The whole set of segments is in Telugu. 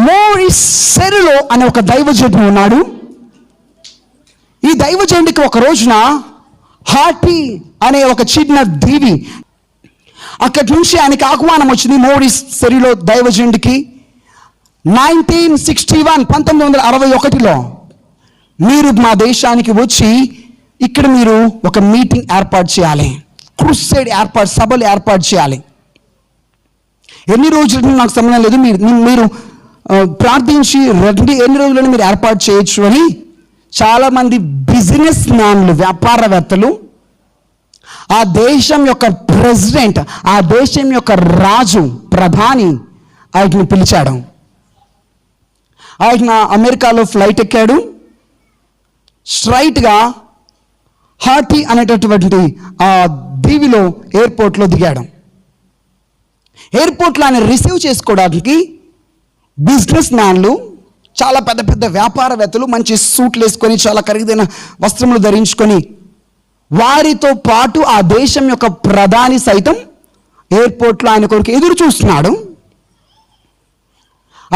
మోరిస్ సెరిలో అనే ఒక దైవజనుడు ఉన్నాడు. ఈ దైవజనుడికి ఒక రోజున హార్టీ అనే ఒక చిన్న దీవి అక్కడి నుంచి ఆయనకి ఆహ్వానం వచ్చింది. మోరిస్ సెరిలో దైవజనుడికి 1961 మీరు మా దేశానికి వచ్చి ఇక్కడ మీరు ఒక మీటింగ్ ఏర్పాటు చేయాలి, క్రూసేడ్ సభలు ఏర్పాటు చేయాలి. ఎన్ని రోజులు నాకు సంబంధం లేదు, మీరు ప్రార్థించి ఎన్ని రోజులను మీరు ఏర్పాటు చేయొచ్చు అని చాలామంది బిజినెస్ మ్యాన్లు, వ్యాపారవేత్తలు, ఆ దేశం యొక్క ప్రెసిడెంట్, ఆ దేశం యొక్క రాజు, ప్రధాని ఆయనను పిలిచాడు. ఆయన అమెరికాలో ఫ్లైట్ ఎక్కాడు. స్ట్రైట్గా హార్టీ అనేటటువంటి ఆ దీవిలో ఎయిర్పోర్ట్లో దిగాడు. ఎయిర్పోర్ట్లో ఆయన రిసీవ్ చేసుకోవడానికి బిజినెస్ మ్యాన్లు, చాలా పెద్ద పెద్ద వ్యాపారవేత్తలు మంచి సూట్లు వేసుకొని, చాలా ఖరీదైన వస్త్రములు ధరించుకొని, వారితో పాటు ఆ దేశం యొక్క ప్రధాని సైతం ఎయిర్పోర్ట్లో ఆయన కొరకు ఎదురు చూస్తున్నాడు.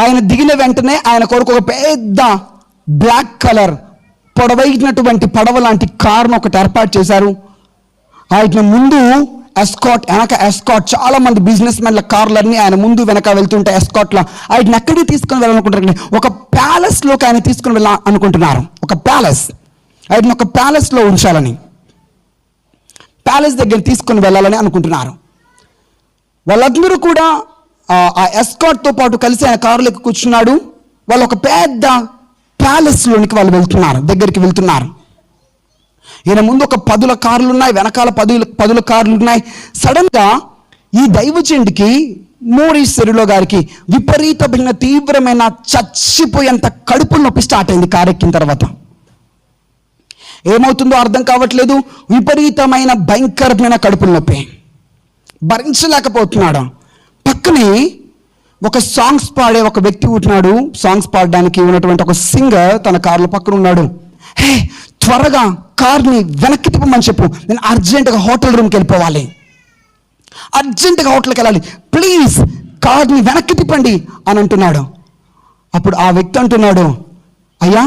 ఆయన దిగిన వెంటనే ఆయన కొరకు ఒక పెద్ద బ్లాక్ కలర్ పొడవైనటువంటి పడవ లాంటి కారును ఒకటి ఏర్పాటు చేశారు. ఆయన ముందు ఎస్కాట్, వెనక ఎస్కాట్, చాలా మంది బిజినెస్ మెన్ల కార్లన్నీ ఆయన ముందు వెనక వెళ్తుంటే ఎస్కాట్లో ఆయన ఎక్కడికి తీసుకుని వెళ్ళాలనుకుంటారు, ఒక ప్యాలెస్లోకి ఆయన తీసుకుని అనుకుంటున్నారు. ఒక ప్యాలెస్, ఆయన ఒక ప్యాలెస్లో ఉంచాలని, ప్యాలెస్ దగ్గర తీసుకుని వెళ్ళాలని అనుకుంటున్నారు. వాళ్ళందరూ కూడా ఆ ఎస్కాట్తో పాటు కలిసి ఆయన కారులోకి కూర్చున్నాడు. వాళ్ళు ఒక పెద్ద ప్యాలెస్లోనికి వాళ్ళు దగ్గరికి వెళ్తున్నారు. ఈయన ముందు ఒక 10 కార్లు ఉన్నాయి, వెనకాల 10 కార్లు ఉన్నాయి. సడన్గా ఈ దైవజనుడికి, మోరిస్ సెరిలో గారికి విపరీతమైన తీవ్రమైన చచ్చిపోయేంత కడుపుల నొప్పి స్టార్ట్ అయింది కారు ఎక్కిన తర్వాత. ఏమవుతుందో అర్థం కావట్లేదు. విపరీతమైన భయంకరమైన కడుపుల నొప్పి, భరించలేకపోతున్నాడు. పక్కనే ఒక సాంగ్స్ పాడే ఒక వ్యక్తి ఉంటున్నాడు. సాంగ్స్ పాడడానికి ఉన్నటువంటి ఒక సింగర్ తన కారులో పక్కన ఉన్నాడు. హే, త్వరగా కార్ని వెనక్కి తిప్పమని చెప్పు, నేను అర్జెంటుగా హోటల్ రూమ్కి వెళ్ళిపోవాలి, అర్జెంటుగా హోటల్కి వెళ్ళాలి, ప్లీజ్ కార్ని వెనక్కి తిప్పండి అని అంటున్నాడు. అప్పుడు ఆ వ్యక్తి అంటున్నాడు, అయ్యా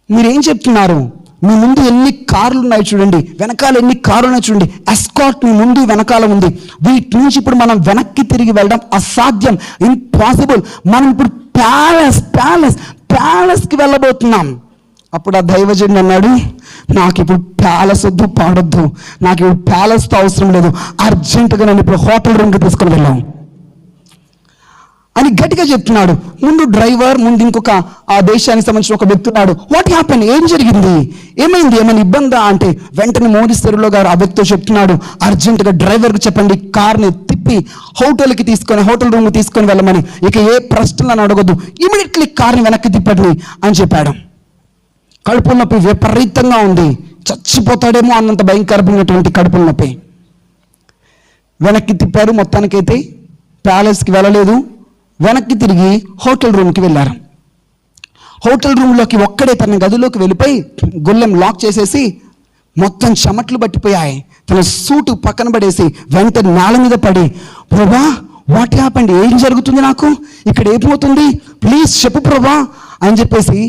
మీరేం చెప్తున్నారు? మీ ముందు ఎన్ని కార్లు ఉన్నాయి చూడండి, వెనకాల ఎన్ని కార్లు ఉన్నాయి చూడండి, ఎస్కాట్ మీ ముందు వెనకాల ఉంది. వీటి నుంచి ఇప్పుడు మనం వెనక్కి తిరిగి వెళ్ళడం అసాధ్యం, ఇంపాసిబుల్. మనం ఇప్పుడు ప్యాలెస్కి వెళ్ళబోతున్నాం. అప్పుడు ఆ దైవజనుడు అన్నాడు, నాకు ఇప్పుడు ప్యాలెస్ వద్దు, పాడొద్దు, నాకు ఇప్పుడు ప్యాలెస్తో అవసరం లేదు, అర్జెంటుగా నన్ను ఇప్పుడు హోటల్ రూమ్కి తీసుకుని వెళ్ళాం అని గట్టిగా చెప్తున్నాడు. ముందు డ్రైవర్, ముందు ఇంకొక ఆ దేశానికి సంబంధించిన ఒక వ్యక్తి ఉన్నాడు. వాట్ హ్యాపెన్, ఏం జరిగింది, ఏమైంది, ఏమైనా ఇబ్బందా అంటే వెంటనే మోరిస్ సెరిలో గారు ఆ వ్యక్తితో చెప్తున్నాడు, అర్జెంటుగా డ్రైవర్కి చెప్పండి కార్ని తిప్పి హోటల్ రూమ్కి తీసుకొని వెళ్ళమని, ఇక ఏ ప్రశ్నలను అడగొద్దు, ఇమీడియట్లీ కార్ని వెనక్కి తిప్పండి అని చెప్పాడు. కడుపుల నొప్పి విపరీతంగా ఉంది, చచ్చిపోతాడేమో అన్నంత భయంకరమైనటువంటి కడుపుల నొప్పి. వెనక్కి తిప్పారు. మొత్తానికైతే ప్యాలెస్కి వెళ్ళలేదు, వెనక్కి తిరిగి హోటల్ రూమ్కి వెళ్ళారు. హోటల్ రూమ్లోకి ఒక్కడే తన గదిలోకి వెళ్ళిపోయి గొల్లెం లాక్ చేసేసి మొత్తం చెమట్లు పట్టిపోయాయి. తన సూటు పక్కన పడేసి వెంటనే నేల మీద పడి, ప్రభా వాట్ హ్యాపెండ్, ఏం జరుగుతుంది, నాకు ఇక్కడ ఏమవుతుంది, ప్లీజ్ చెప్పు ప్రభా అని చెప్పేసి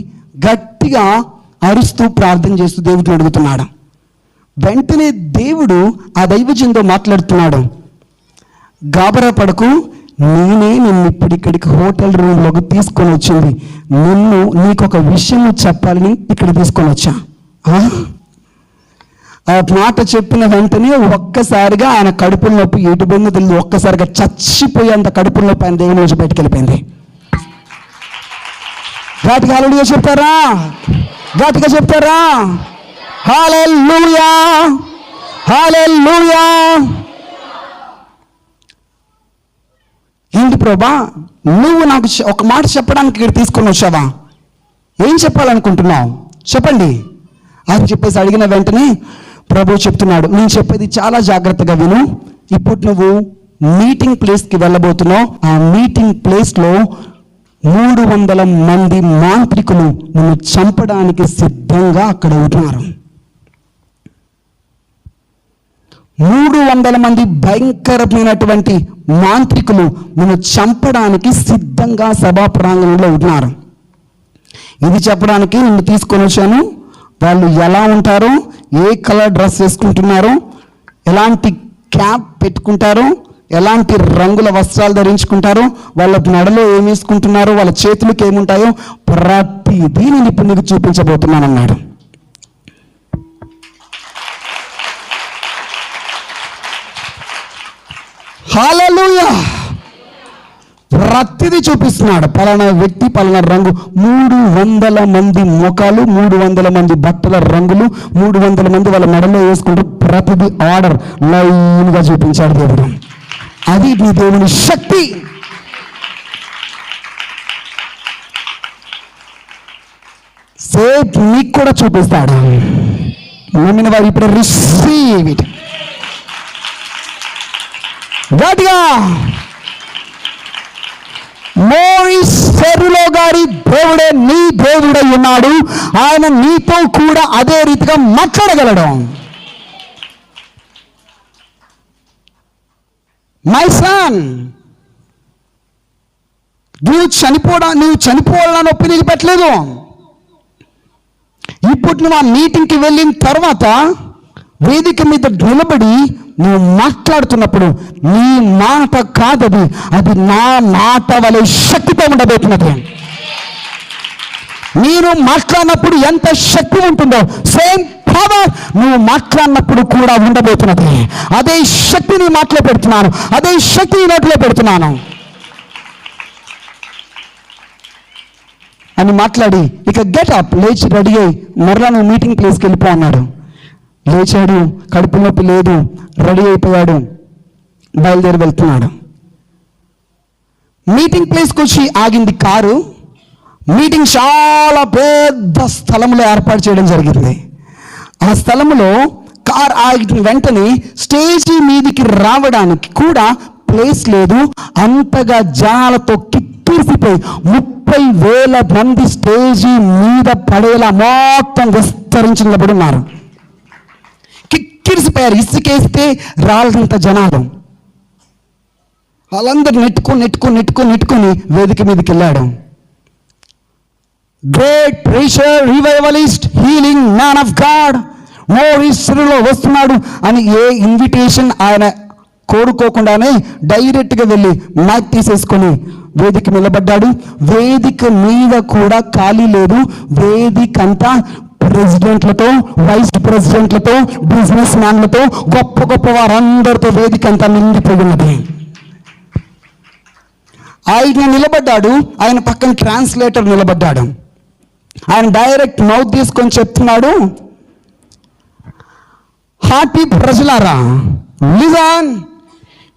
గట్టిగా అరుస్తూ ప్రార్థన చేస్తూ దేవుడిని అడుగుతున్నాడు. వెంటనే దేవుడు ఆ దైవజనుడితో మాట్లాడుతున్నాడు, గాబరా పడకు, నేనే నిన్ను ఇప్పుడు ఇక్కడికి హోటల్ రూమ్లోకి తీసుకొని వచ్చింది, నీకు ఒక విషయం చెప్పాలని ఇక్కడ తీసుకొని వచ్చా. ఆ మాట చెప్పిన వెంటనే ఒక్కసారిగా ఆయన కడుపుల నొప్పి ఎటు బొంగు తెలియదు, ఒక్కసారిగా చచ్చిపోయేంత కడుపుల నొప్పి ఆయన దేవుని నుంచి బయటకు వెళ్ళిపోయింది. గట్టిగా హల్లెలూయా చెప్తారా? గట్టిగా చెప్తారా? హల్లెలూయా, హల్లెలూయా. ఏంటి ప్రభా, నువ్వు నాకు ఒక మాట చెప్పడానికి ఇక్కడ తీసుకొని వచ్చావా, ఏం చెప్పాలనుకుంటున్నావు చెప్పండి అని చెప్పేసి అడిగిన వెంటనే ప్రభు చెప్తున్నాడు, నేను చెప్పేది చాలా జాగ్రత్తగా విను. ఇప్పుడు నువ్వు మీటింగ్ ప్లేస్కి వెళ్ళబోతున్నావు. ఆ మీటింగ్ ప్లేస్లో 300 మంది మాంత్రికులు నిన్ను చంపడానికి సిద్ధంగా అక్కడ ఉంటున్నారు. 300 మంది భయంకరమైనటువంటి మాంత్రికులు నిన్ను చంపడానికి సిద్ధంగా సభా ప్రాంగణంలో ఉన్నారు. ఇది చెప్పడానికి నిన్ను తీసుకొని వచ్చాను. వాళ్ళు ఎలా ఉంటారో, ఏ కలర్ డ్రెస్ వేసుకుంటున్నారో, ఎలాంటి క్యాప్ పెట్టుకుంటారో, ఎలాంటి రంగుల వస్త్రాలు ధరించుకుంటారో, వాళ్ళ మెడలో ఏమి వేసుకుంటున్నారో, వాళ్ళ చేతులకు ఏముంటాయో ప్రతిదీ నేను ఇప్పుడు నీకు చూపించబోతున్నాను అన్నాడు. హల్లెలూయా! ప్రతిదీ చూపిస్తున్నాడు. పలానా వ్యక్తి, పలానా రంగు, 300 మంది ముఖాలు, 300 మంది బట్టల రంగులు, 300 మంది వాళ్ళ మెడలో వేసుకుంటూ ప్రతిదీ ఆర్డర్ లైన్గా చూపించాడు దేవుడు. అది నీ దేవుని శక్తి. సేపు నీకు కూడా చూపిస్తాడు. నమ్మిన వారు ఇప్పుడు రిసీవ్ ఇట్. గట్టిగా మోరిస్ ఫెరులో గారి దేవుడే నీ దేవుడై ఉన్నాడు. ఆయన నీతో కూడా అదే రీతిగా మాట్లాడగలడు. మై సన్, నువ్వు చనిపోవాలని నొప్పి నీకు పెట్టలేదు. ఇప్పుడు నువ్వు ఆ మీటింగ్కి వెళ్ళిన తర్వాత వేదిక మీద నిలబడి నువ్వు మాట్లాడుతున్నప్పుడు నీ మాట కాదది, అది నా మాట వలె శక్తితో ఉండబోతున్నది. నేను మాట్లాడినప్పుడు ఎంత శక్తి ఉంటుందో సేమ్ పవర్ నువ్వు మాట్లాడినప్పుడు కూడా ఉండబోతున్నది. అదే శక్తి నీ మాటలో పెడుతున్నాను, అదే శక్తి నీ నోట్లో పెడుతున్నాను అని మాట్లాడి ఇక గెట్ అప్, లేచి రెడీ అయ్యి మరలా నువ్వు మీటింగ్ ప్లేస్కి వెళ్ళిపో అన్నాడు. లేచాడు, కడుపు నొప్పి లేదు, రెడీ అయిపోయాడు, బయలుదేరి వెళ్తున్నాడు. మీటింగ్ ప్లేస్కి వచ్చి ఆగింది కారు. మీటింగ్ చాలా పెద్ద స్థలంలో ఏర్పాటు చేయడం జరిగింది. ఆ స్థలంలో కార్ ఆగిన వెంటనే స్టేజీ మీదికి రావడానికి కూడా ప్లేస్ లేదు. అంతగా జనాలతో కిక్కిరిసిపోయి 30,000 మంది స్టేజీ మీద పడేలా మొత్తం విస్తరించి నిలబడి ఉన్నారు. కిక్కిరిసిపోయారు. ఇసుకేస్తే రాళ్ళంత జనాలు. వాళ్ళందరూ నెట్టుకొని వేదిక మీదకి వెళ్ళాడు. Great preacher, revivalist, healing man of God మోరిస్లో వస్తున్నాడు అని ఏ ఇన్విటేషన్ ఆయన కోరుకోకుండానే డైరెక్ట్గా వెళ్ళి మైక్ తీసేసుకొని వేదిక నిలబడ్డాడు. వేదిక మీద కూడా ఖాళీ లేదు. వేదిక అంతా ప్రెసిడెంట్లతో, వైస్ ప్రెసిడెంట్లతో, బిజినెస్ మ్యాన్లతో, గొప్ప గొప్ప వారందరితో వేదిక అంతా నిండిపోయినది. ఆయన నిలబడ్డాడు. ఆయన పక్కన ట్రాన్స్లేటర్ నిలబడ్డాడు. ఆయన డైరెక్ట్ మౌత్ తీసుకొని చెప్తున్నాడు, హార్టీ ప్రజలారా, లిజన్,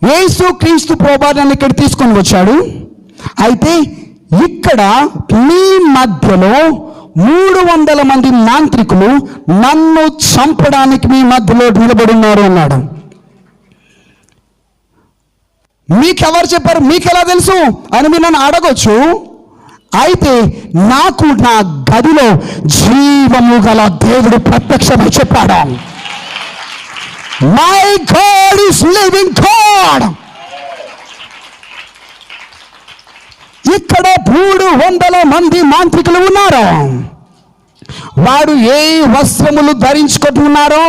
యేసు క్రీస్తు ప్రభువుని నన్ను ఇక్కడ తీసుకొని వచ్చాడు. అయితే ఇక్కడ మీ మధ్యలో 300 మంది మాంత్రికులు నన్ను చంపడానికి మీ మధ్యలో నిలబడి ఉన్నారు అన్నాడు. మీకెవరు చెప్పారు, మీకెలా తెలుసు అని మీరు నన్ను అడగొచ్చు. అయితే నాకు నా గదిలో జీవము గల దేవుడు ప్రత్యక్షమై చెప్పాడు. My God is living God. ఇక్కడ 300 మంది మాంత్రికులు ఉన్నారు. వాడు ఏ వస్త్రములు ధరించుకొని ఉన్నారో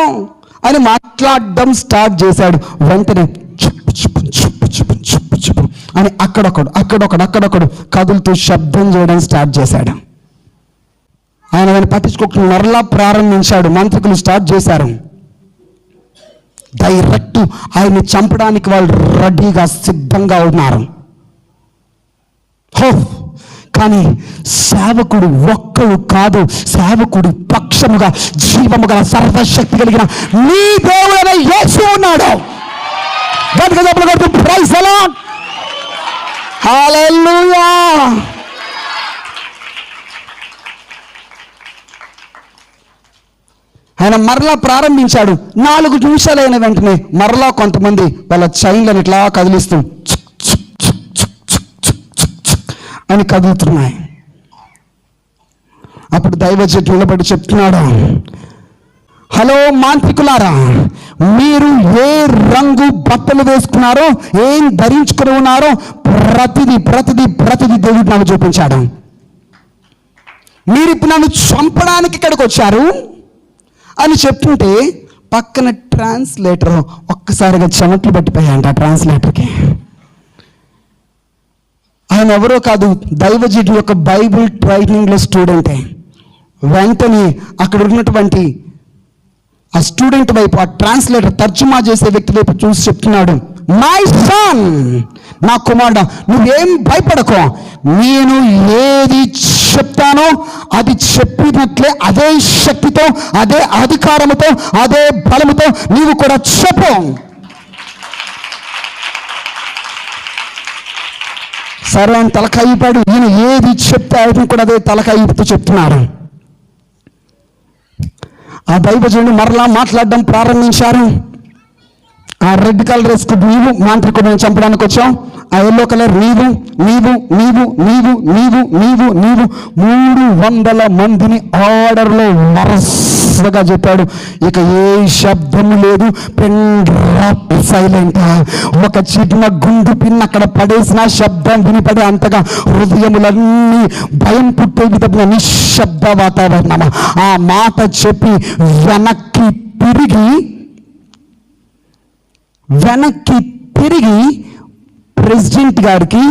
అని మాట్లాడడం స్టార్ట్ చేశాడు. వెంటనే చుప్పు చుప్పు చుప్పు చుప్పు చుప్పు చుప్పు అని అక్కడొకడు కదులుతూ శబ్దం చేయడం స్టార్ట్ చేశాడు. ఆయన పట్టించుకోకుండా మరలా ప్రారంభించాడు. మంత్రికులు స్టార్ట్ చేశారు. డైరెక్ట్ ఆయన్ని చంపడానికి వాళ్ళు రెడీగా సిద్ధంగా ఉన్నారు. కానీ సేవకుడు ఒక్కడు కాదు, సేవకుడు పక్షముగా జీవముగా సర్వశక్తి కలిగిన నీ దేవుడైన యేసు ఉన్నాడు. ప్రైజ్ ది లార్డ్, హల్లెలూయా. ఆయన మరలా ప్రారంభించాడు. 4 నిమిషాలైన వెంటనే మరలా కొంతమంది వాళ్ళ చైన్లను ఇట్లా కదిలిస్తూ అని కదులుతున్నాయి. అప్పుడు దైవజనుడు నిలబడి చెప్తున్నాడు, హలో మాంత్రికులారా, మీరు ఏ రంగు బట్టలు వేసుకున్నారో, ఏం ధరించుకుని ఉన్నారో ప్రతిదీ దేవుడు నాకు చూపించాడు. మీరు ఇప్పుడు నన్ను చంపడానికి ఇక్కడికి వచ్చారు అని చెప్తుంటే పక్కన ట్రాన్స్లేటర్ ఒక్కసారిగా చెమట్లు పట్టిపోయాయంట. ట్రాన్స్లేటర్కి ఆయన ఎవరో కాదు, దైవజనుడి యొక్క బైబిల్ ట్రైనింగ్లో స్టూడెంటే. వెంటనే అక్కడ ఉన్నటువంటి ఆ స్టూడెంట్ వైపు, ఆ ట్రాన్స్లేటర్ తర్జుమా చేసే వ్యక్తి వైపు చూసి చెప్తున్నాడు, మై సన్, నా కుమారుడా, నువ్వేం భయపడకో, నేను ఏది చెప్తానో అది చెప్పినట్లే అదే శక్తితో, అదే అధికారముతో, అదే బలముతో నీవు కూడా చెప్పు. సరే అని తలకాయిపాడు. ఈయన ఏది చెప్తే ఆయన కూడా అదే తలకాయిపుతూ చెప్తున్నాడు. ఆ దైవజనుడు మరలా మాట్లాడడం ప్రారంభించారు. ఆ రెడ్ కలర్ వేసుకు నీవు మాంత్రికుడిని చంపడానికి వచ్చావు, ఆ ఎల్లో కలర్ నీవు 300 మందిని ఆర్డర్లో వరుసగా చెప్పాడు. ఇక ఏ శబ్దము లేదు, పెన్ డ్రాప్ సైలెంట్. ఒక చిన్న గుండు పిన్ అక్కడ పడేసిన శబ్దం వినిపడే అంతగా హృదయములన్నీ భయం పుట్టే విధంగా నిశ్శబ్ద వాతావరణం. ఆ మాట చెప్పి వెనక్కి తిరిగి ప్రెసిడెంట్ గారికి,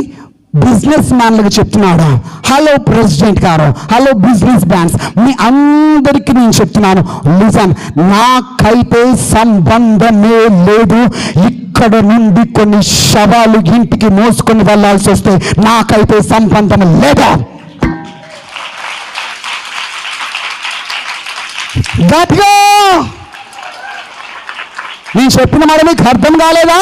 బిజినెస్ మ్యాన్లకు చెప్తున్నాడు, హలో ప్రెసిడెంట్ గారు, హలో బిజినెస్ మ్యాన్స్, మీ అందరికీ నేను చెప్తున్నాను, లిజన్, నాకైతే సంబంధమే లేదు. ఇక్కడ నుండి కొన్ని శవాలు ఇంటికి మోసుకొని వెళ్ళాల్సి వస్తే నాకైతే సంబంధం లేదా. గట్టిగా నేను చెప్పిన మాట మీకు అర్థం కాలేదా?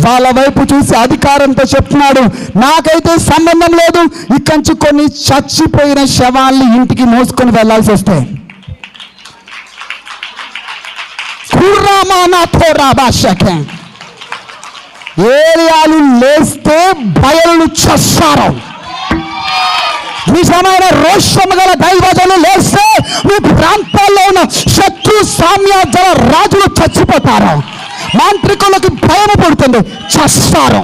వాళ్ళ వైపు చూసి అధికారంతో చెప్తున్నాడు, నాకైతే సంబంధం లేదు. ఇక్కడి నుంచి కొన్ని చచ్చిపోయిన శవాల్ని ఇంటికి మోసుకొని వెళ్ళాల్సి వస్తాయి. ఏరియాలు లేస్తే బయలు చస్తారు. నిజమైన రోషం గల దైవజనులు లేస్తే మీ ప్రాంతాల్లో ఉన్న శత్రు సామ్రాజ్యాల రాజులు చచ్చిపోతారు. మాంత్రికులకి భయం పడుతుంది, చస్తారు.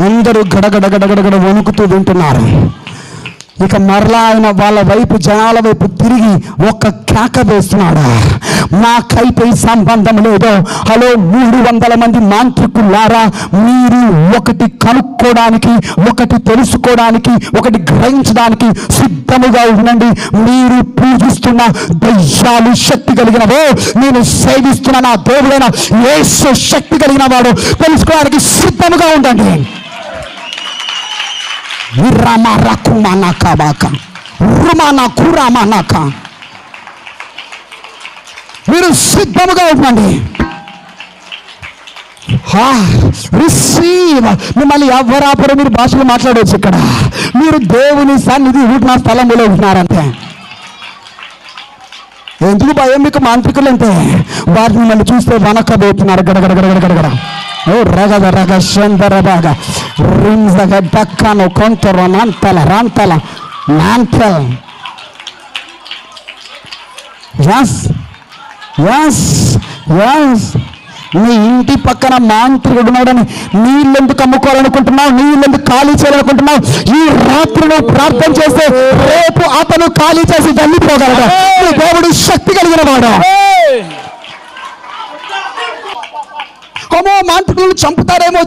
అందరూ గడగడ వణుకుతూ వింటున్నారు. ఇక మరలా ఆయన వాళ్ళ వైపు, జనాల వైపు తిరిగి ఒక్క కేక వేస్తున్నాడు, నాకైతే సంబంధం లేదు. హలో 300 మంది మాంత్రికులారా, మీరు ఒకటి కనుక్కోవడానికి, ఒకటి తెలుసుకోవడానికి, ఒకటి గ్రహించడానికి సిద్ధముగా ఉండండి. మీరు పూజిస్తున్న దయ్యాలు శక్తి కలిగినవో, నేను సేవిస్తున్న నా దేవుడైన యేసు శక్తి కలిగిన వాడు తెలుసుకోవడానికి సిద్ధముగా ఉండండి. మీరు సిద్ధముగా ఉండండి. రిసీవ్. మిమ్మల్ని ఎవరాపరు మీరు భాషలో మాట్లాడవచ్చు. ఇక్కడ మీరు దేవుని సన్నిధి ఉంటున్న స్థలంలో ఉంటున్నారంటే ఎందుకు భయం మీకు? మాంత్రికులు అంటే వారిని మిమ్మల్ని చూస్తే వనకబోతున్నారు. గడగడ ఓ రగ శందర బాగా రింజగ డక్కను కొంతర నంతల రంతల నాంతల్. నీ ఇంటి పక్కన మాంత్రికుడు ఉన్నాడని నీళ్ళెందుకు అమ్ముకోవాలనుకుంటున్నావు? నీళ్ళెందుకు ఖాళీ చేయాలనుకుంటున్నావు? ఈ రాత్రి నువ్వు ప్రార్థన చేస్తే రేపు అతను ఖాళీ చేసి వెళ్ళిపోగలడు. దేవుడు శక్తి కలిగిన వాడు. మాంత్రికులను చంపుతారేమో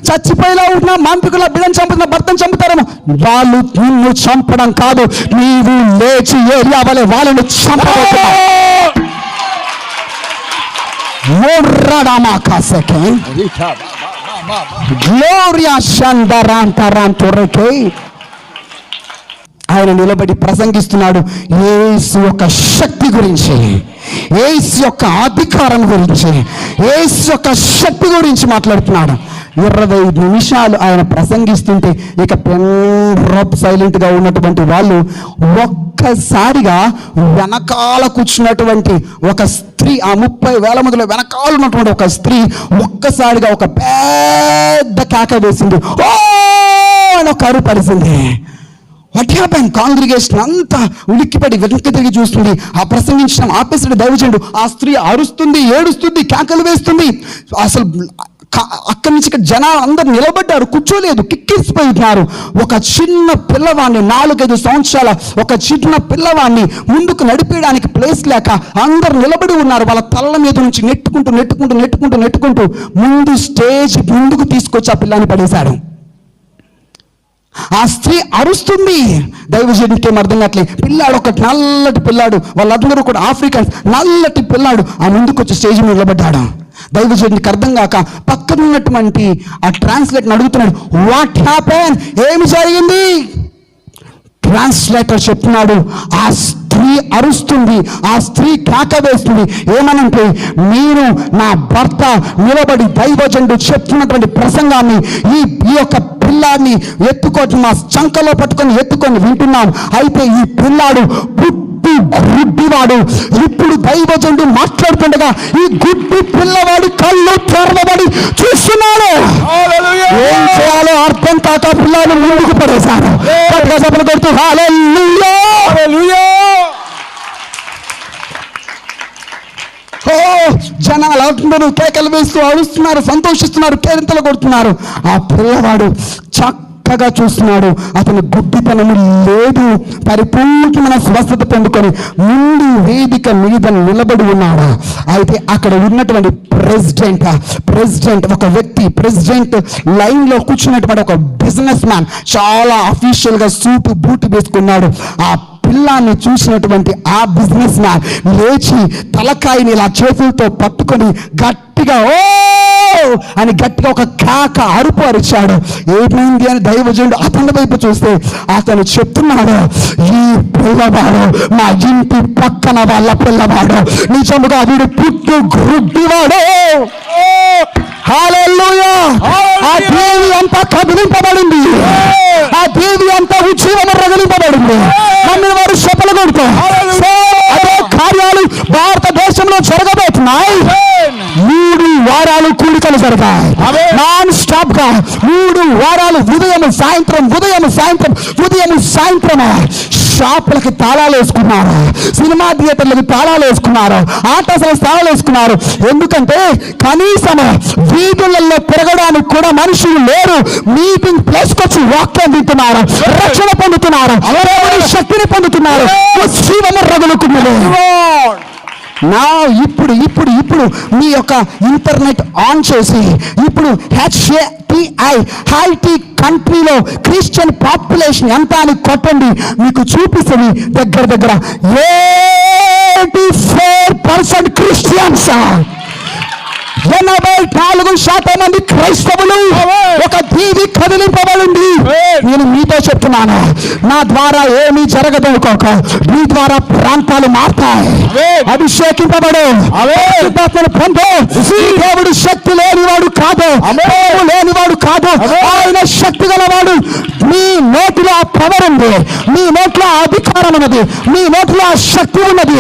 చచ్చిపోయేలా ఉంటున్నా, మాంత్రికుల బిడ్డను చంపుతున్నా, భర్తను చంపుతారేమో. వాళ్ళు నిన్ను చంపడం కాదు, నీవు లేచి ఏరియా వలె వాళ్ళను చంపబోతున్నావు. ఆయన నిలబడి ప్రసంగిస్తున్నాడు యేసు యొక్క శక్తి గురించి, యేసు యొక్క అధికారం గురించి, యేసు యొక్క శక్తి గురించి మాట్లాడుతున్నాడు. 20 నిమిషాలు ఆయన ప్రసంగిస్తుంటే ఇక సైలెంట్ గా ఉన్నటువంటి వాళ్ళు ఒక్కసారిగా వెనకాల కూర్చున్నటువంటి ఒక స్త్రీ, ఆ 30,000 మందిలో వెనకాల ఉన్నటువంటి ఒక స్త్రీ ఒక్కసారిగా ఒక పెద్ద కేక వేసింది. ఓ అని ఒక అరుపు పరిచింది. What happen? కాంగ్రిగేషన్ అంతా ఉలిక్కిపడి వెనక్కి తిరిగి చూస్తుంది. ఆ ప్రసంగించడం ఆపేసిన దైవజనుడు ఆ స్త్రీ అరుస్తుంది, ఏడుస్తుంది, కేకలు వేస్తుంది. అసలు అక్కడి నుంచి జనాలు అందరు నిలబడ్డారు, కూర్చోలేదు, కిక్కిరిసిపోతున్నారు. ఒక చిన్న పిల్లవాడిని, 4-5 సంవత్సరాల ఒక చిన్న పిల్లవాడిని ముందుకు నడిపేయడానికి ప్లేస్ లేక అందరు నిలబడి ఉన్నారు. వాళ్ళ తల్ల మీద నుంచి నెట్టుకుంటూ ముందు స్టేజ్ ముందుకు తీసుకొచ్చి ఆ పిల్లాన్ని పడేశాడు. ఆ స్త్రీ అరుస్తుంది. దైవజనుడికి ఏం అర్థం కావట్లేదు. పిల్లాడు, ఒక నల్లటి పిల్లాడు, వాళ్ళందరూ కూడా ఆఫ్రికన్స్, నల్లటి పిల్లాడు ఆ ముందుకు వచ్చి స్టేజ్ మీద నిలబడ్డాడు. దైవజనుడికి అర్థం కాక పక్కన ఉన్నటువంటి ఆ ట్రాన్స్లేటర్ అడుగుతున్నాడు, వాట్ హ్యాపెన్? ఏమి జరిగింది? ట్రాన్స్లేటర్ చెప్తున్నాడు, ఆ స్త్రీ అరుస్తుంది, ఆ స్త్రీ కేక వేస్తుంది. ఏమనంటే, నేను నా భర్త నిలబడి దైవజనుడు చెప్తున్నటువంటి ప్రసంగాన్ని ఈ యొక్క పిల్లాడిని ఎత్తుకొని మా చంకలో ఎత్తుకొని వింటున్నాం. అయితే ఈ పిల్లాడు గుడ్డివాడు. ఇప్పుడు దైవజనుడు మాట్లాడుతుండగా ఈ గుడ్డి పిల్లవాడి కళ్ళు తెరవబడి చూస్తున్నాడు. ఏం చేయాలో అర్థం కాక పిల్లాడు ముందుకు పడేశాడు. కొడుతూ హల్లెలూయా, హల్లెలూయా. జనాలు అవుతున్నారు, కేకలు వేస్తూ అరుస్తున్నారు, సంతోషిస్తున్నారు, కేరింతలు కొడుతున్నారు. ఆ పిల్లవాడు చక్కగా చూస్తున్నాడు. అతని గుడ్డితనము లేదు. పరిపూర్ణమైన స్వస్థత పొందుకొని ముందు వేదిక మీద నిలబడి ఉన్నాడు. అయితే అక్కడ ఉన్నటువంటి ప్రెసిడెంట్ ఒక వ్యక్తి, ప్రెసిడెంట్ లైన్ లో కూర్చున్నటువంటి ఒక బిజినెస్ మ్యాన్, చాలా అఫీషియల్ గా సూటు బూటు వేసుకున్నాడు. ఆ పిల్లాన్ని చూసినటువంటి ఆ బిజినెస్ మ్యాన్ లేచి తలకాయని ఇలా చేతులతో పట్టుకొని గట్టిగా ఓ అని గట్టిగా ఒక కేక అరుపు అరిచాడు. ఏమైంది అని దైవజనుడు అతని వైపు చూస్తే అతను చెప్తున్నాడు, ఈ పిల్లవాడు మా ఇంటి పక్కన వాళ్ళ పిల్లవాడు, నిజముగా వీడు పుట్టు గుడ్డివాడు. హల్లెలూయా. ఆ దేవి అంతా కదిలింపబడింది, ఆ దేవి అంతా ఉజ్జీవన రగిలింపబడింది. నన్ను వారు చెప్పలు కొడుతూ అదే కార్యాలు భారతదేశంలో జరగబోతున్నాయి. 3 వారాలు కూడికలు జరగాయి నాన్ స్టాప్ గా. 3 వారాలు ఉదయం సాయంత్రం షాపులకి తాళాలు వేసుకున్నారు, సినిమా థియేటర్లకి తాళాలు వేసుకున్నారు, ఆట తాళాలు వేసుకున్నారు. ఎందుకంటే కనీసం వీధులలో తిరగడానికి కూడా మనుషులు లేరు. మీటింగ్ ప్లేస్ వచ్చి వాక్యం వింటున్నారు, రక్షణ పొందుతున్నారు, శక్తిని పొందుతున్నారు, జీవము రగులుకున్నది. నా ఇప్పుడు మీ యొక్క ఇంటర్నెట్ ఆన్ చేసి ఇప్పుడు HATI కంట్రీలో క్రిస్టియన్ పాపులేషన్ ఎంత అని కొట్టండి, మీకు చూపిస్తుంది. దగ్గర 84% క్రిస్టియన్స్, 84% మంది క్రైస్తవులు. ఒక దీవి కదిలింపబడింది. నేను మీతో చెప్తున్నాను, నా ద్వారా ఏమీ జరగదు, మీ ద్వారా ప్రాంతాలు మారుతాయి, అభిషేకింపబడు, పొందు. దేవుడు శక్తి లేనివాడు కాదు, లేనివాడు కాదు, ఆయన శక్తి గలవాడు. మీ నోటిలో ఆ పవర్ ఉంది, మీ నోట్లో ఆ అధికారం ఉన్నది, మీ నోటిలో ఆ శక్తి ఉన్నది.